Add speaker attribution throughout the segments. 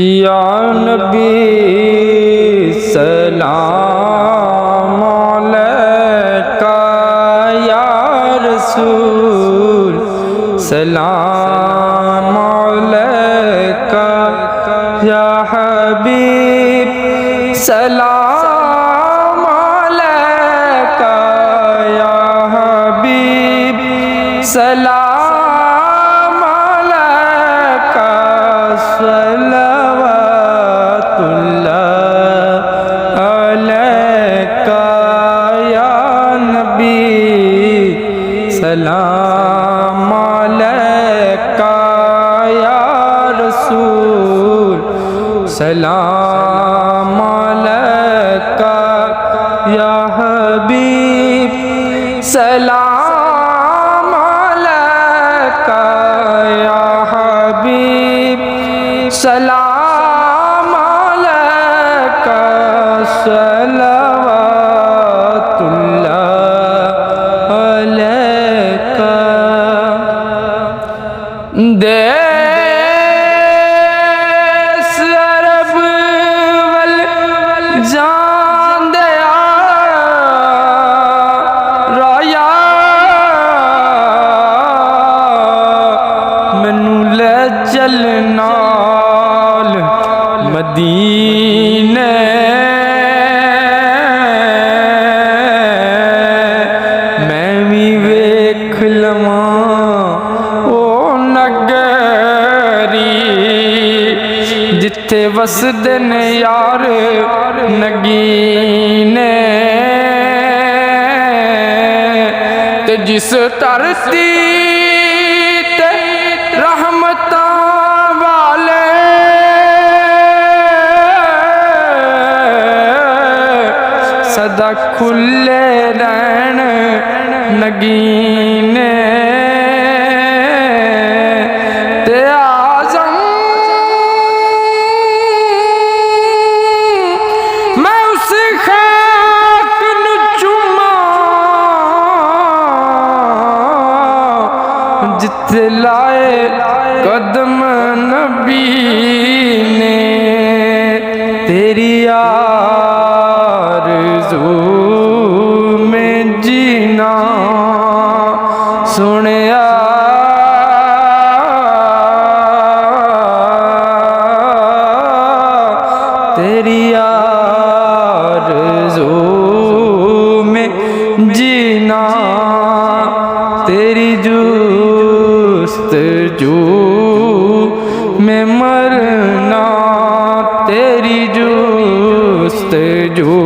Speaker 1: یا نبی سلام علیکہ، یا رسول سلام علیکہ، یا حبیب سلام علیکہ، یا حبیب سلام علیکہ، صلوات اللہ علیکہ، یا نبی سلام علیکہ، یا رسول سلام علیکہ، یا حبیب سلام علیکہ، یا حبیب سلام علیکہ، صلوات اللہ علیکہ۔ دیس عرب والجان دیا رایا، منو لے چل نال مدینے، میں بھی ویکھ لواں او نگری جتھے وسدے نے یار نگینے، تے جس دھرتی تے رحمتاں والے سدا کھلے رہن نگینے، تے آزم میں اس خاک نو چوماں جتھے لائے قدم نبی نے، تیری آرزو میں جینا سنیا، تیری آرزو میں جینا، تیری جستجو میں مرنا، تیری جستجو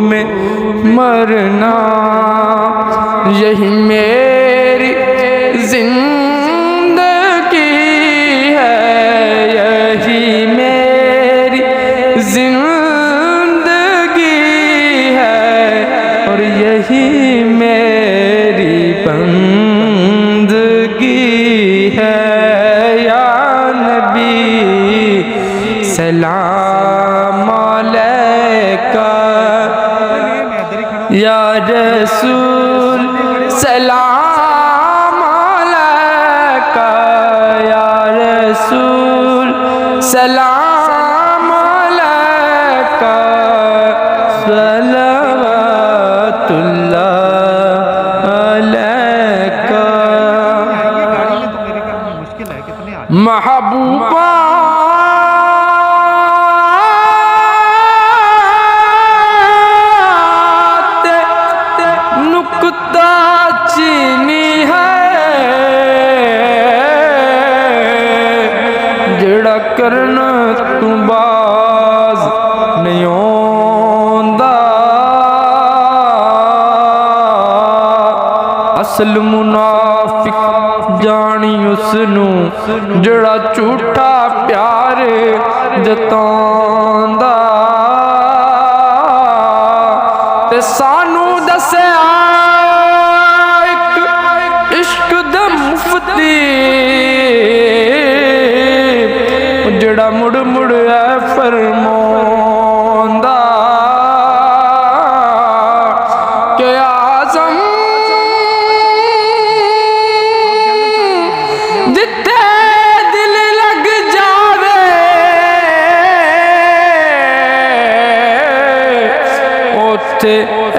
Speaker 1: میں مرنا، یہی میری زندگی ہے، یہی میری زندگی ہے، اور یہی میری بندگی ہے، یا نبی سلام علیکہ، یا رسول سلام علیکہ، یا رسول سلام علیکہ، صلوات اللہ علیکہ۔ محبوبہ نکتہ چینی ہے، جڑا کرنا تو باز نہیں آندا، اصل منافق جانی اس نو جڑا جھوٹا پیار جتاندا، تے سانو دسیا ایک عشق دا مفتی جڑا مڑ مڑ ہے فرماندا، کہ آزم جتے دل لگ جاوے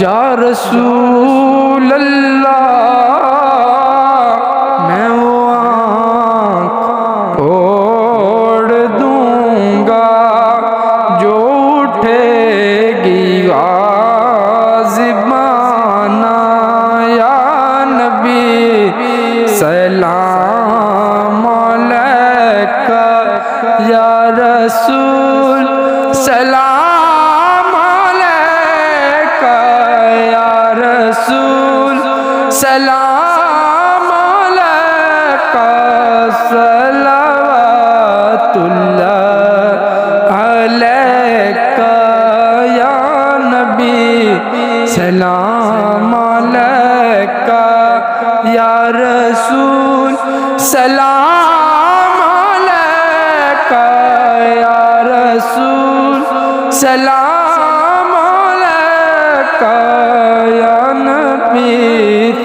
Speaker 1: یا رسول اللہ میں وہ آنکھ اوڑ دوں گا جو اٹھے گی غازبانہ یا نبی سلام علیکہ یا رسول سلام علیکہ یا رسول سلام علیکہ صلوات اللہ علیکہ یا نبی سلام علیکہ یا رسول سلام علیکہ یا رسول سلام علیکہ یا نبی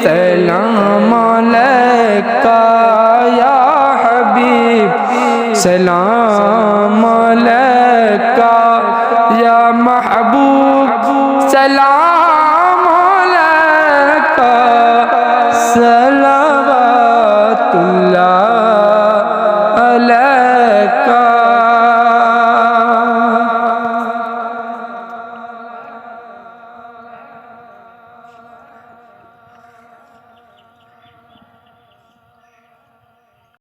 Speaker 1: سلام علیکہ یا حبیب سلام علیکہ یا محبوب سلام علیکہ صلوات اللہ علیکہ